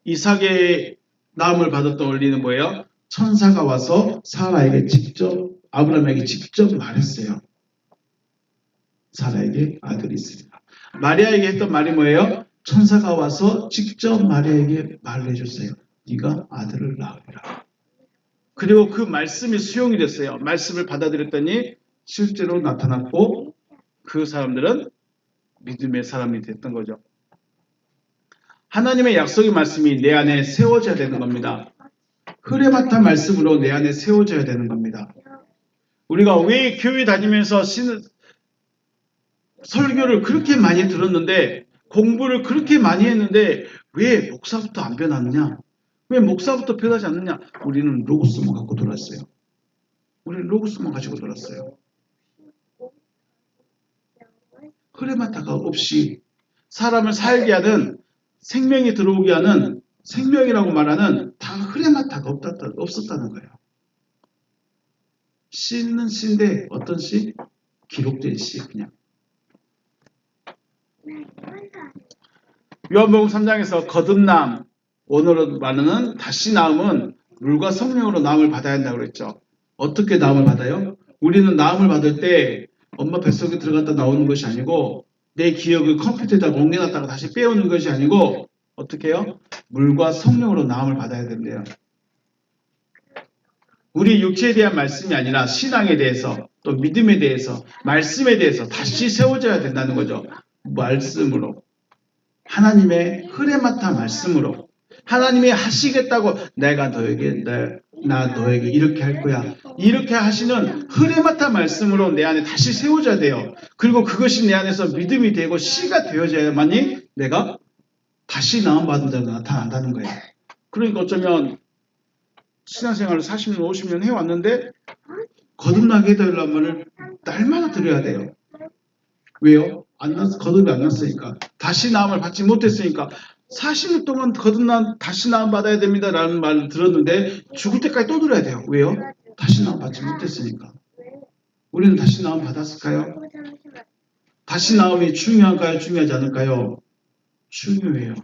이삭의 낳음을 받았던 원리는 뭐예요? 천사가 와서 사라에게 직접 아브라함에게 직접 말했어요. 사라에게 아들이 있으리라. 마리아에게 했던 말이 뭐예요? 천사가 와서 직접 마리아에게 말을 해줬어요. 네가 아들을 낳으리라. 그리고 그 말씀이 수용이 됐어요. 말씀을 받아들였더니 실제로 나타났고 그 사람들은 믿음의 사람이 됐던 거죠. 하나님의 약속의 말씀이 내 안에 세워져야 되는 겁니다. 흐레마타 말씀으로 내 안에 세워져야 되는 겁니다. 우리가 왜 교회 다니면서 설교를 그렇게 많이 들었는데 공부를 그렇게 많이 했는데 왜 목사부터 안 변하느냐? 왜 목사부터 변하지 않느냐? 우리는 로고스만 갖고 돌았어요. 우리는 로고스만 가지고 돌았어요. 흐레마타가 없이 사람을 살게 하는 생명이 들어오게 하는 생명이라고 말하는 다 흐레마타가 없었다는 거예요. 씨는 씨인데 어떤 씨? 기록된 씨 그냥. 요한복음 3장에서 거듭남, 원어로 말하는 다시 나음은 물과 성령으로 나음을 받아야 한다고 그랬죠. 어떻게 나음을 받아요? 우리는 나음을 받을 때 엄마 뱃속에 들어갔다 나오는 것이 아니고 내 기억을 컴퓨터에다 옮겨놨다가 다시 빼오는 것이 아니고 어떻게 해요? 물과 성령으로 나음을 받아야 된대요. 우리 육체에 대한 말씀이 아니라 신앙에 대해서 또 믿음에 대해서 말씀에 대해서 다시 세워져야 된다는 거죠. 말씀으로. 하나님의 흐레마타 말씀으로. 하나님이 하시겠다고 내가 너에게 나 너에게 이렇게 할 거야. 이렇게 하시는 흐레마타 말씀으로 내 안에 다시 세워져야 돼요. 그리고 그것이 내 안에서 믿음이 되고 씨가 되어져야만이 내가 다시 나음받은 자가 나타난다는 거예요. 그러니까 어쩌면 신앙생활을 40년, 50년 해왔는데 거듭나게 해달라는 말을 날마다 들어야 돼요. 왜요? 거듭이 안 났으니까. 다시 나음을 받지 못했으니까 40년 동안 다시 나음 받아야 됩니다 라는 말을 들었는데 죽을 때까지 또 들어야 돼요. 왜요? 다시 나음 받지 못했으니까. 우리는 다시 나음 받았을까요? 다시 나음이 중요한가요? 중요하지 않을까요? 중요해요.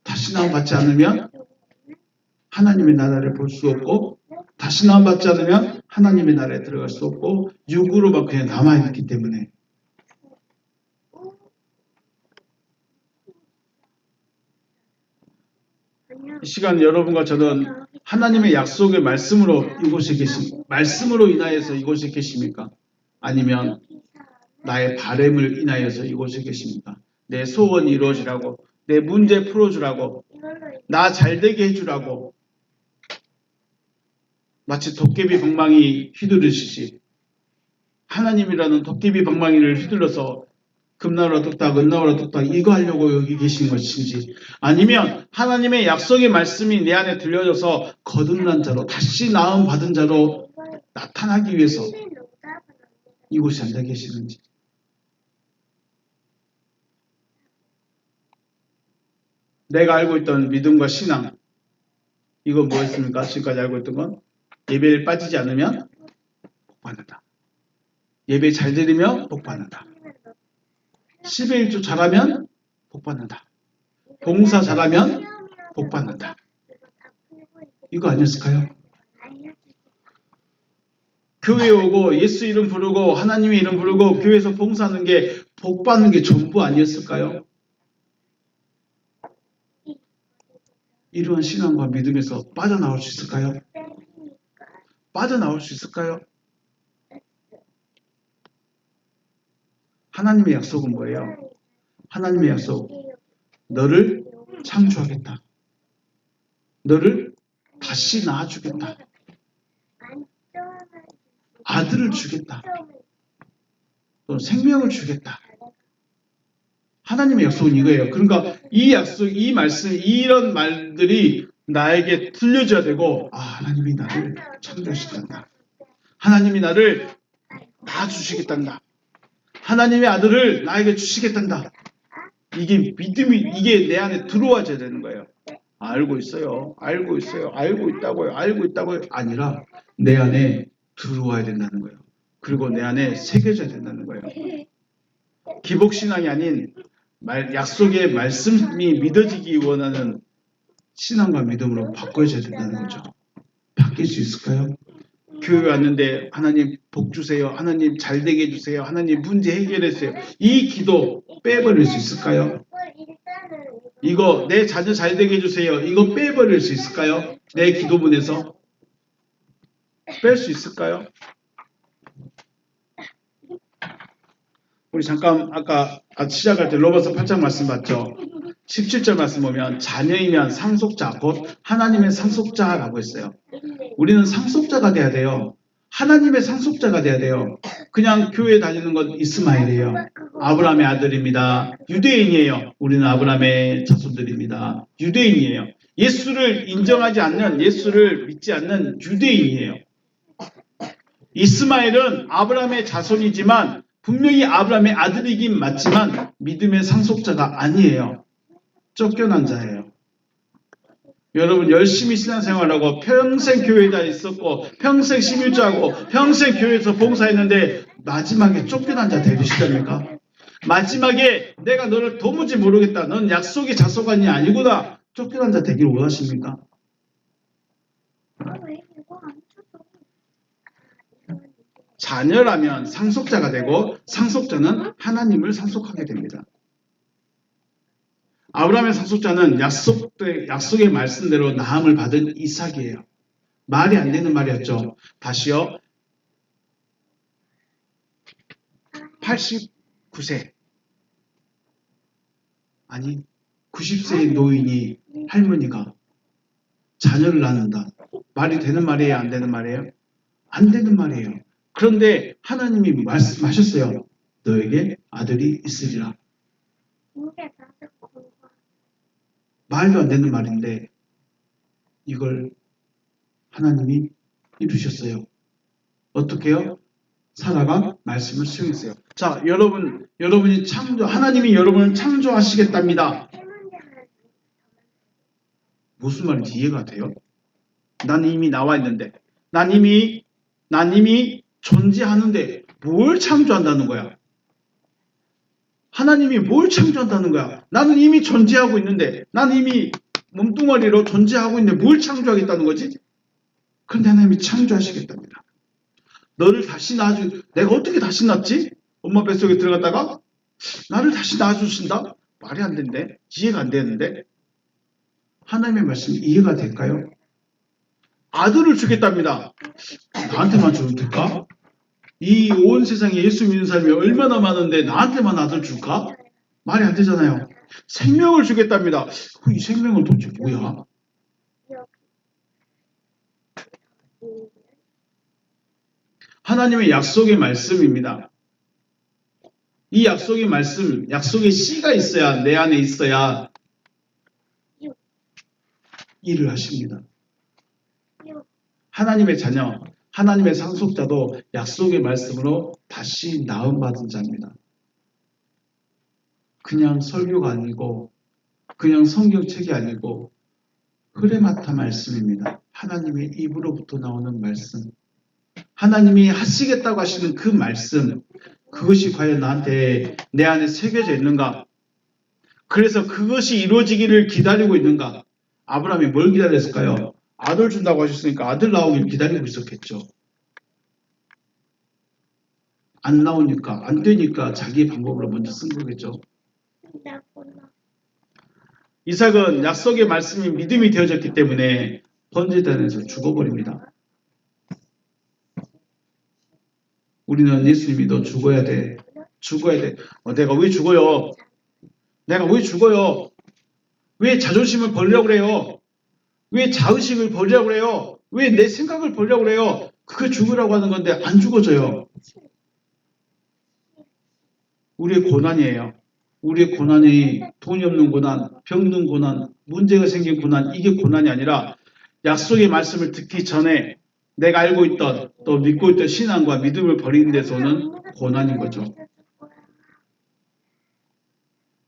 다시 나음 받지 않으면 하나님의 나라를 볼 수 없고 다시 나음 받지 않으면 하나님의 나라에 들어갈 수 없고 육으로만 그냥 남아있기 때문에 이 시간 여러분과 저는 하나님의 약속의 말씀으로 말씀으로 인하여서 이곳에 계십니까? 아니면 나의 바램을 인하여서 이곳에 계십니까? 내 소원이 이루어지라고, 내 문제 풀어주라고, 나 잘되게 해주라고, 마치 도깨비 방망이 휘두르시지 하나님이라는 도깨비 방망이를 휘둘러서 금나라 뚝딱, 은나라 뚝딱 이거 하려고 여기 계신 것인지 아니면 하나님의 약속의 말씀이 내 안에 들려져서 거듭난 자로 다시 나음 받은 자로 나타나기 위해서 이곳에 앉아 계시는지 내가 알고 있던 믿음과 신앙 이건 뭐였습니까? 지금까지 알고 있던 건 예배에 빠지지 않으면 복 받는다. 예배 잘 드리면 복 받는다. 10의 1조 잘하면 복 받는다. 봉사 잘하면 복 받는다. 이거 아니었을까요? 교회에 오고 예수 이름 부르고 하나님의 이름 부르고 교회에서 봉사하는 게 복 받는 게 전부 아니었을까요? 이러한 신앙과 믿음에서 빠져나올 수 있을까요? 빠져나올 수 있을까요? 하나님의 약속은 뭐예요? 하나님의 약속, 너를 창조하겠다. 너를 다시 낳아주겠다. 아들을 주겠다. 또 생명을 주겠다. 하나님의 약속은 이거예요. 그러니까 이 약속, 이 말씀, 이런 말들이 나에게 들려줘야 되고, 하나님이 나를 창조하시겠다. 하나님이 나를 낳아주시겠단다. 하나님의 아들을 나에게 주시겠단다. 이게 믿음이, 이게 내 안에 들어와줘야 되는 거예요. 알고 있어요. 알고 있어요. 알고 있다고요. 알고 있다고요. 아니라 내 안에 들어와야 된다는 거예요. 그리고 내 안에 새겨져야 된다는 거예요. 기복신앙이 아닌 약속의 말씀이 믿어지기 원하는 신앙과 믿음으로 바꿔줘야 된다는 거죠. 바뀔 수 있을까요? 교회 왔는데 하나님 복 주세요. 하나님 잘 되게 해주세요. 하나님 문제 해결해 주세요. 이 기도 빼버릴 수 있을까요? 이거 내 자녀 잘 되게 해주세요. 이거 빼버릴 수 있을까요? 내 기도문에서 뺄 수 있을까요? 우리 잠깐 아까 시작할 때 로마서 8장 말씀 봤죠? 17절 말씀 보면 자녀이면 상속자 곧 하나님의 상속자라고 했어요. 우리는 상속자가 돼야 돼요. 하나님의 상속자가 돼야 돼요. 그냥 교회 다니는 건 이스마엘이에요. 아브라함의 아들입니다. 유대인이에요. 우리는 아브라함의 자손들입니다. 유대인이에요. 예수를 인정하지 않는, 예수를 믿지 않는 유대인이에요. 이스마엘은 아브라함의 자손이지만 분명히 아브라함의 아들이긴 맞지만 믿음의 상속자가 아니에요. 쫓겨난 자예요. 여러분 열심히 신앙생활하고 평생 교회에 있었고 평생 심일주하고 평생 교회에서 봉사했는데 마지막에 쫓겨난 자 되시렵니까? 마지막에 내가 너를 도무지 모르겠다. 넌 약속의 자소관이 아니구나. 쫓겨난 자 되기를 원하십니까? 자녀라면 상속자가 되고 상속자는 하나님을 상속하게 됩니다. 아브라함의 상속자는 약속의 말씀대로 나음을 받은 이삭이에요. 말이 안 되는 말이었죠. 다시요. 89세 아니 90세의 노인이 할머니가 자녀를 낳는다. 말이 되는 말이에요? 안 되는 말이에요? 안 되는 말이에요. 그런데 하나님이 말씀하셨어요. 너에게 아들이 있으리라. 말도 안 되는 말인데 이걸 하나님이 이루셨어요. 어떻게요? 사라가 말씀을 수용했어요. 자, 여러분이 하나님이 여러분을 창조하시겠답니다. 무슨 말인지 이해가 돼요? 난 이미 나와 있는데, 난 이미 존재하는데 뭘 창조한다는 거야? 하나님이 뭘 창조한다는 거야? 나는 이미 존재하고 있는데, 나는 이미 몸뚱아리로 존재하고 있는데 뭘 창조하겠다는 거지? 그런데 하나님이 창조하시겠답니다. 너를 다시 내가 어떻게 다시 낳지? 엄마 뱃속에 들어갔다가 나를 다시 낳아주신다? 말이 안 된대. 이해가 안 되는데. 하나님의 말씀이 이해가 될까요? 아들을 주겠답니다. 나한테만 줘도 될까? 이 온 세상에 예수 믿는 사람이 얼마나 많은데 나한테만 아들 줄까? 말이 안 되잖아요. 생명을 주겠답니다. 이 생명은 도대체 뭐야? 하나님의 약속의 말씀입니다. 이 약속의 말씀, 약속의 씨가 있어야 내 안에 있어야 일을 하십니다. 하나님의 자녀, 하나님의 상속자도 약속의 말씀으로 다시 나음받은 자입니다. 그냥 설교가 아니고 그냥 성경책이 아니고 흐레마타 말씀입니다. 하나님의 입으로부터 나오는 말씀. 하나님이 하시겠다고 하시는 그 말씀. 그것이 과연 나한테 내 안에 새겨져 있는가? 그래서 그것이 이루어지기를 기다리고 있는가? 아브라함이 뭘 기다렸을까요? 아들 준다고 하셨으니까 아들 나오길 기다리고 있었겠죠. 안 나오니까, 안 되니까 자기 방법으로 먼저 쓴 거겠죠. 이삭은 약속의 말씀이 믿음이 되어졌기 때문에 번제단에서 죽어버립니다. 우리는 예수님 믿어 죽어야 돼. 죽어야 돼. 내가 왜 죽어요? 내가 왜 죽어요? 왜 자존심을 버리려고 그래요? 왜 자의식을 버리려고 그래요? 왜 내 생각을 버리려고 그래요? 그게 죽으라고 하는 건데 안 죽어져요. 우리의 고난이에요. 우리의 고난이 돈이 없는 고난, 병든 고난, 문제가 생긴 고난, 이게 고난이 아니라 약속의 말씀을 듣기 전에 내가 알고 있던 또 믿고 있던 신앙과 믿음을 버리는 데서 오는 고난인 거죠.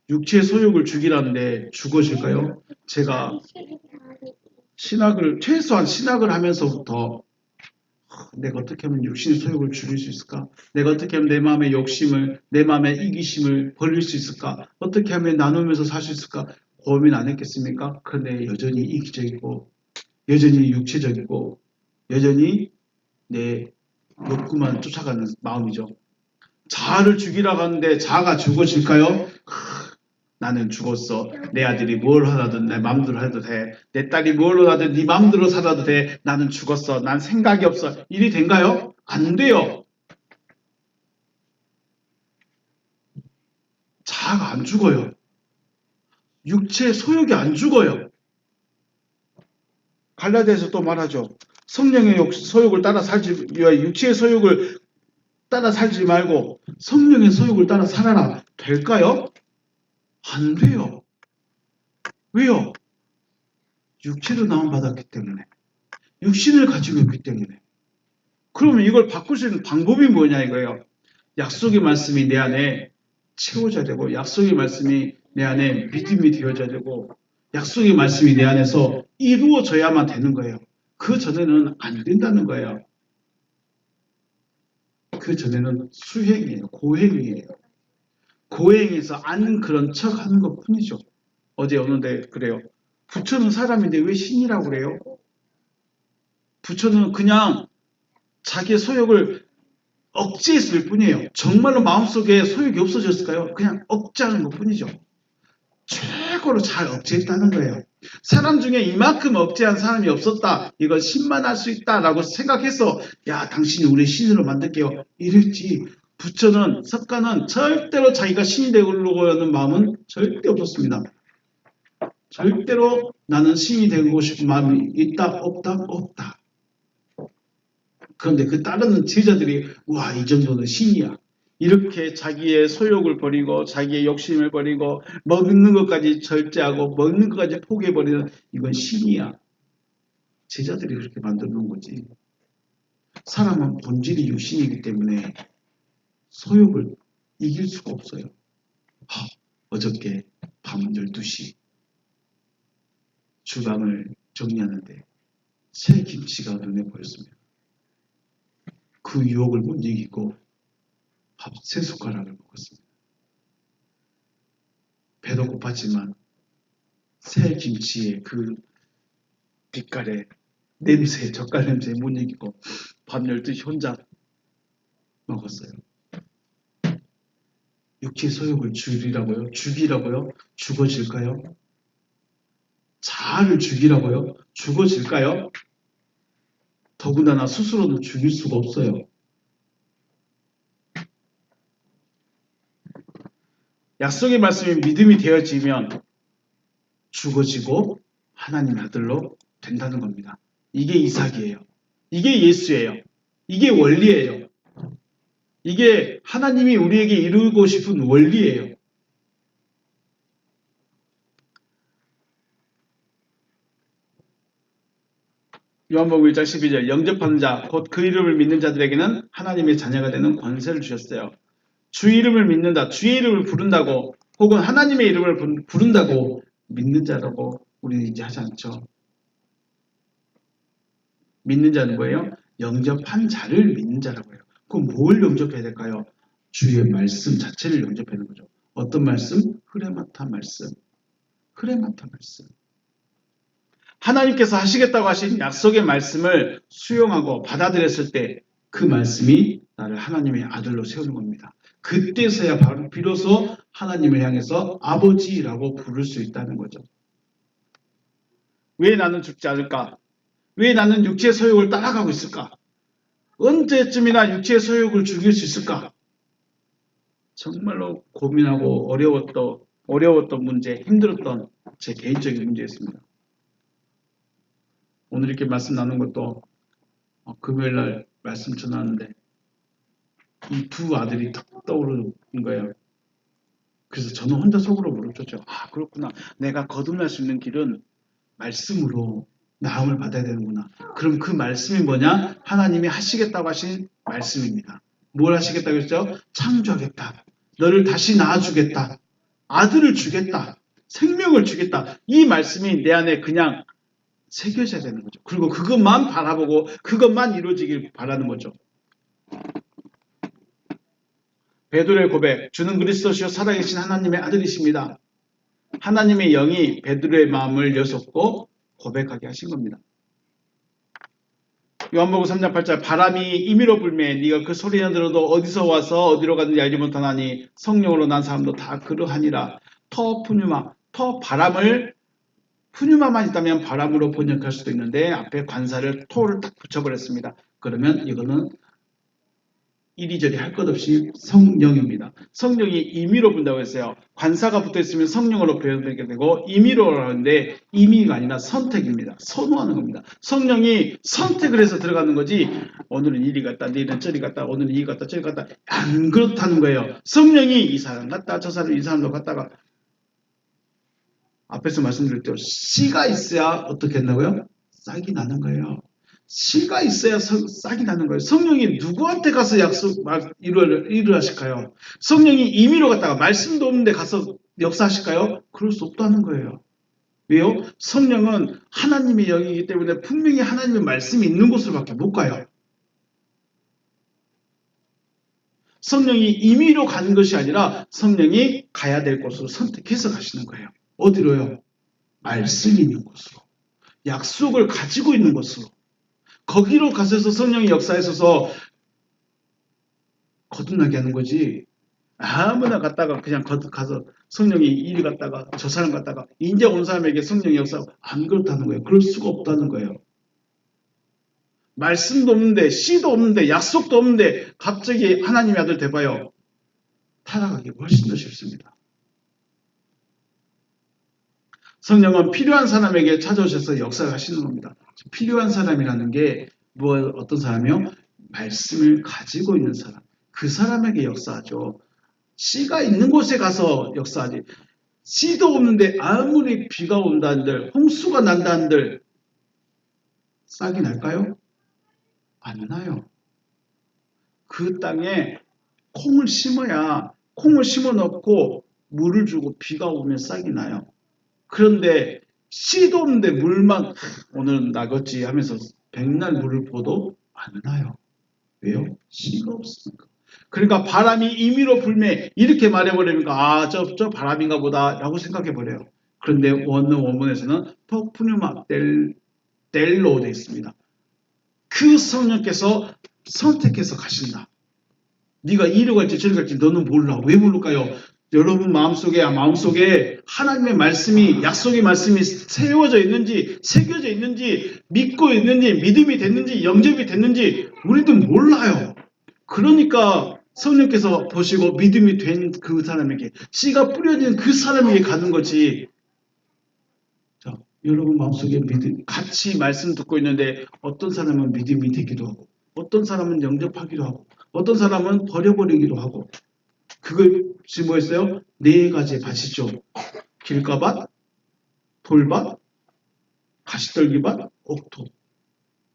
육체의 소욕을 죽이라는데 죽어질까요? 제가 최소한 신학을 하면서부터 내가 어떻게 하면 육신의 소욕을 줄일 수 있을까? 내가 어떻게 하면 내 마음의 욕심을, 내 마음의 이기심을 버릴 수 있을까? 어떻게 하면 나누면서 살 수 있을까? 고민 안 했겠습니까? 그런데 여전히 이기적이고, 여전히 육체적이고, 여전히 내 욕구만 쫓아가는 마음이죠. 자아를 죽이라고 하는데 자아가 죽어질까요? 나는 죽었어. 내 아들이 뭘 하든 내 마음대로 해도 돼. 내 딸이 뭘 하든 네 마음대로 살아도 돼. 나는 죽었어. 난 생각이 없어. 일이 된가요? 안 돼요. 자아가 안 죽어요. 육체의 소욕이 안 죽어요. 갈라디아서 또 말하죠. 성령의 소욕을 따라 살지, 육체의 소욕을 따라 살지 말고 성령의 소욕을 따라 살아라. 될까요? 안 돼요. 왜요? 육체로 나옴받았기 때문에. 육신을 가지고 있기 때문에. 그러면 이걸 바꿀 수 있는 방법이 뭐냐 이거예요. 약속의 말씀이 내 안에 채워져야 되고 약속의 말씀이 내 안에 믿음이 되어져야 되고 약속의 말씀이 내 안에서 이루어져야만 되는 거예요. 그 전에는 안 된다는 거예요. 그 전에는 수행이에요. 고행이에요. 고행에서 안 그런 척 하는 것 뿐이죠. 어제 오는데 그래요. 부처는 사람인데 왜 신이라고 그래요? 부처는 그냥 자기의 소욕을 억제했을 뿐이에요. 정말로 마음속에 소욕이 없어졌을까요? 그냥 억제하는 것 뿐이죠. 최고로 잘 억제했다는 거예요. 사람 중에 이만큼 억제한 사람이 없었다. 이건 신만 할 수 있다라고 생각해서 야 당신이 우리 신으로 만들게요. 이랬지. 부처는 석가는 절대로 자기가 신이 되려고 하는 마음은 절대 없었습니다. 절대로 나는 신이 되고 싶은 마음이 있다 없다 없다. 그런데 그 따르는 제자들이 와 이 정도는 신이야. 이렇게 자기의 소욕을 버리고 자기의 욕심을 버리고 먹는 것까지 절제하고 먹는 것까지 포기해버리는 이건 신이야. 제자들이 그렇게 만들어 놓은 거지. 사람은 본질이 육신이기 때문에 소욕을 이길 수가 없어요. 어저께 밤 12시 주방을 정리하는데 새 김치가 눈에 보였습니다. 그 유혹을 못 이기고 밥 3숟가락을 먹었습니다. 배도 고팠지만 새 김치의 그 빛깔에 냄새, 젓갈 냄새에 못 이기고 밤 12시 혼자 먹었어요. 육체 소욕을 줄이라고요? 죽이라고요? 죽어질까요? 자아를 죽이라고요? 죽어질까요? 더군다나 스스로는 죽일 수가 없어요. 약속의 말씀이 믿음이 되어지면 죽어지고 하나님의 아들로 된다는 겁니다. 이게 이삭이에요. 이게 예수예요. 이게 원리예요. 이게 하나님이 우리에게 이루고 싶은 원리예요. 요한복음 1장 12절 영접하는 자 곧 그 이름을 믿는 자들에게는 하나님의 자녀가 되는 권세를 주셨어요. 주 이름을 믿는다. 주의 이름을 부른다고 혹은 하나님의 이름을 부른다고 믿는 자라고 우리는 이제 하지 않죠. 믿는 자는 뭐예요? 영접한 자를 믿는 자라고 해요. 그럼 뭘 영접해야 될까요? 주의 말씀 자체를 영접해야 되는 거죠. 어떤 말씀? 흐레마타 말씀. 흐레마타 말씀. 하나님께서 하시겠다고 하신 약속의 말씀을 수용하고 받아들였을 때 그 말씀이 나를 하나님의 아들로 세우는 겁니다. 그때서야 바로 비로소 하나님을 향해서 아버지라고 부를 수 있다는 거죠. 왜 나는 죽지 않을까? 왜 나는 육체의 소욕을 따라가고 있을까? 언제쯤이나 육체의 소욕을 죽일 수 있을까? 정말로 고민하고 어려웠던 문제, 힘들었던 제 개인적인 문제였습니다. 오늘 이렇게 말씀 나눈 것도 금요일날 말씀 전하는데 이 두 아들이 탁 떠오르는 거예요. 그래서 저는 혼자 속으로 물었죠. 아, 그렇구나. 내가 거듭날 수 있는 길은 말씀으로 나음을 받아야 되는구나. 그럼 그 말씀이 뭐냐? 하나님이 하시겠다고 하신 말씀입니다. 뭘 하시겠다고 했죠? 창조하겠다. 너를 다시 낳아주겠다. 아들을 주겠다. 생명을 주겠다. 이 말씀이 내 안에 그냥 새겨져야 되는 거죠. 그리고 그것만 바라보고 그것만 이루어지길 바라는 거죠. 베드로의 고백, 주는 그리스도시요 살아계신 하나님의 아들이십니다. 하나님의 영이 베드로의 마음을 여섰고 고백하게 하신 겁니다. 요한복음 3장 8절 바람이 임의로 불매 네가 그 소리나 들어도 어디서 와서 어디로 가는지 알지 못하나니 성령으로 난 사람도 다 그러하니라. 터 푸뉴마, 터 바람을 푸뉴마만 있다면 바람으로 번역할 수도 있는데 앞에 관사를 토를 딱 붙여버렸습니다. 그러면 이거는 이리저리 할 것 없이 성령입니다. 성령이 임의로 분다고 했어요. 관사가 붙어있으면 성령으로 표현되게 되고 임의로 하는데 임의가 아니라 선택입니다. 선호하는 겁니다. 성령이 선택을 해서 들어가는 거지 오늘은 이리 갔다 내일은 저리 갔다 오늘은 이리 갔다 저리 갔다 안 그렇다는 거예요. 성령이 이 사람 갔다 저 사람 이 사람도 갔다가 앞에서 말씀드렸죠. 씨가 있어야 어떻게 된다고요? 싹이 나는 거예요. 씨가 있어야 싹이 나는 거예요. 성령이 누구한테 가서 일을 하실까요? 성령이 임의로 갔다가 말씀도 없는데 가서 역사하실까요? 그럴 수 없다는 거예요. 왜요? 성령은 하나님의 영이기 때문에 분명히 하나님의 말씀이 있는 곳으로밖에 못 가요. 성령이 임의로 가는 것이 아니라 성령이 가야 될 곳으로 선택해서 가시는 거예요. 어디로요? 말씀이 있는 곳으로. 약속을 가지고 있는 곳으로. 거기로 가셔서 성령이 역사하셔서 거듭나게 하는 거지. 아무나 갔다가 그냥 가서 성령이 이리 갔다가 저 사람 갔다가 이제 온 사람에게 성령이 역사 안 그렇다는 거예요. 그럴 수가 없다는 거예요. 말씀도 없는데 씨도 없는데 약속도 없는데 갑자기 하나님의 아들 돼봐요. 타락하기 훨씬 더 쉽습니다. 성령은 필요한 사람에게 찾아오셔서 역사를 하시는 겁니다. 필요한 사람이라는 게 어떤 사람이요? 말씀을 가지고 있는 사람. 그 사람에게 역사하죠. 씨가 있는 곳에 가서 역사하지. 씨도 없는데 아무리 비가 온다는들, 홍수가 난다는들 싹이 날까요? 안 나요. 그 땅에 콩을 심어야 콩을 심어 넣고 물을 주고 비가 오면 싹이 나요. 그런데 씨도 없는데 물만 오늘은 나겠지 하면서 백날 물을 부어도 안 나요. 왜요? 씨가 없으니까. 그러니까 바람이 임의로 불매 이렇게 말해버리니까 저 바람인가 보다 라고 생각해버려요. 그런데 원문에서는 퍼푸뉴마 델로 되어 있습니다. 그 성령께서 선택해서 가신다. 네가 이리 갈지 저리 갈지 너는 몰라. 왜 모를까요? 여러분 마음속에 하나님의 말씀이 약속의 말씀이 세워져 있는지 새겨져 있는지 믿고 있는지 믿음이 됐는지 영접이 됐는지 우리도 몰라요. 그러니까 성령께서 보시고 믿음이 된 그 사람에게 씨가 뿌려진 그 사람에게 가는 거지. 자, 여러분 마음속에 믿음 같이 말씀 듣고 있는데 어떤 사람은 믿음이 되기도 하고 어떤 사람은 영접하기도 하고 어떤 사람은 버려버리기도 하고 그것이 뭐였어요? 네 가지의 밭이죠. 길가밭, 돌밭, 가시떨기밭, 옥토.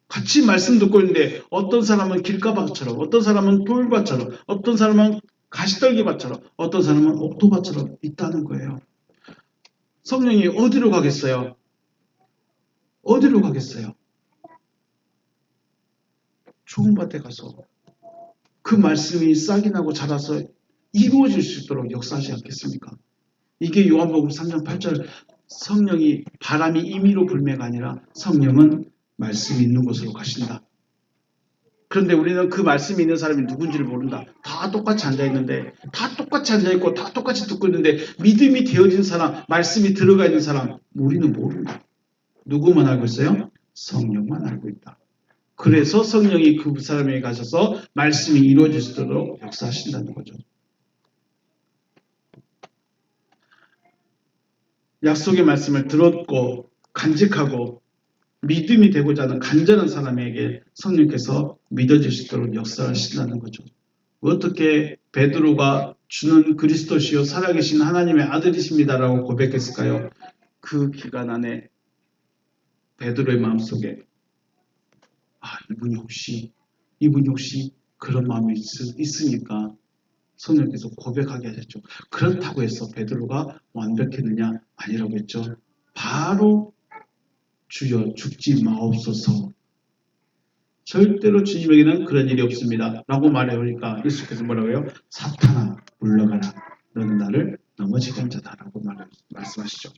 같이 말씀 듣고 있는데 어떤 사람은 길가밭처럼 어떤 사람은 돌밭처럼 어떤 사람은 가시떨기밭처럼 어떤 사람은 옥토밭처럼 있다는 거예요. 성령이 어디로 가겠어요? 어디로 가겠어요? 좋은 밭에 가서 그 말씀이 싹이 나고 자라서 이루어질 수 있도록 역사하지 않겠습니까? 이게 요한복음 3장 8절 성령이 바람이 임의로 불매가 아니라 성령은 말씀이 있는 곳으로 가신다. 그런데 우리는 그 말씀이 있는 사람이 누군지를 모른다. 다 똑같이 앉아있는데 다 똑같이 앉아있고 다 똑같이 듣고 있는데 믿음이 되어진 사람, 말씀이 들어가 있는 사람 우리는 모른다. 누구만 알고 있어요? 성령만 알고 있다. 그래서 성령이 그 사람에게 가셔서 말씀이 이루어질 수 있도록 역사하신다는 거죠. 약속의 말씀을 들었고 간직하고 믿음이 되고자 하는 간절한 사람에게 성령께서 믿어질 수 있도록 역사하신다는 거죠. 어떻게 베드로가 주는 그리스도시요 살아계신 하나님의 아들이십니다라고 고백했을까요? 그 기간 안에 베드로의 마음속에 이분이 혹시 그런 마음이 있으니까 성령께서 고백하게 하셨죠. 그렇다고 해서 베드로가 완벽했느냐? 아니라고 했죠. 바로 주여 죽지 마옵소서. 절대로 주님에게는 그런 일이 없습니다. 라고 말해보니까 예수께서 뭐라고요? 사탄아 물러가라. 너는 나를 넘어지게 한 자다라고 말씀하시죠.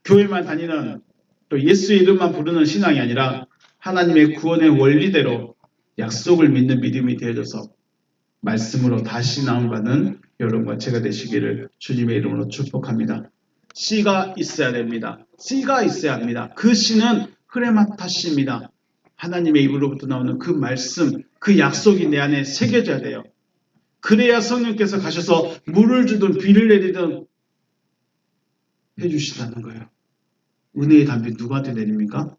교회만 다니는 또 예수의 이름만 부르는 신앙이 아니라 하나님의 구원의 원리대로 약속을 믿는 믿음이 되어져서 말씀으로 다시 나아가는 여러분과 제가 되시기를 주님의 이름으로 축복합니다. 씨가 있어야 됩니다. 씨가 있어야 합니다. 그 씨는 흐레마타 씨입니다. 하나님의 입으로부터 나오는 그 말씀, 그 약속이 내 안에 새겨져야 돼요. 그래야 성령께서 가셔서 물을 주든 비를 내리든 해주시다는 거예요. 은혜의 담비 누구한테 내립니까?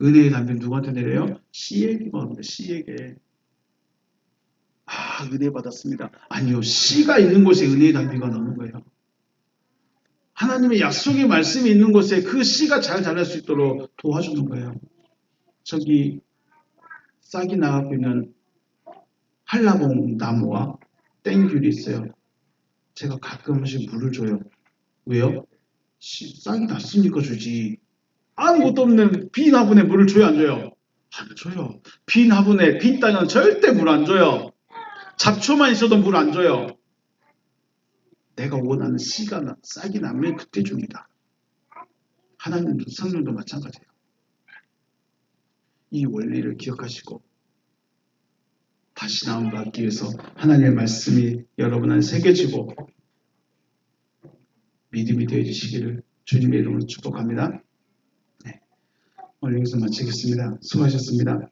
은혜의 담비 누구한테 내려요? 씨에게 받습니다. 씨에게. 은혜 받았습니다. 아니요. 씨가 있는 곳에 은혜의 담비가 나오는 거예요. 하나님의 약속의 말씀이 있는 곳에 그 씨가 잘 자랄 수 있도록 도와주는 거예요. 저기 싹이 나가고 있는 한라봉 나무와 땡귤이 있어요. 제가 가끔씩 물을 줘요. 왜요? 싹이 났으니까 주지. 아무것도 없는 빈 화분에 물을 줘요, 안 줘요? 안 줘요. 빈 화분에 빈 땅은 절대 물 안 줘요. 잡초만 있어도 물 안 줘요. 내가 원하는 싹이 나면 그때 줍니다. 하나님도 성령도 마찬가지예요. 이 원리를 기억하시고 다시 나온 받기 위해서 하나님의 말씀이 여러분 안에 새겨지고 믿음이 되어지시기를 주님의 이름으로 축복합니다. 네. 오늘 여기서 마치겠습니다. 수고하셨습니다.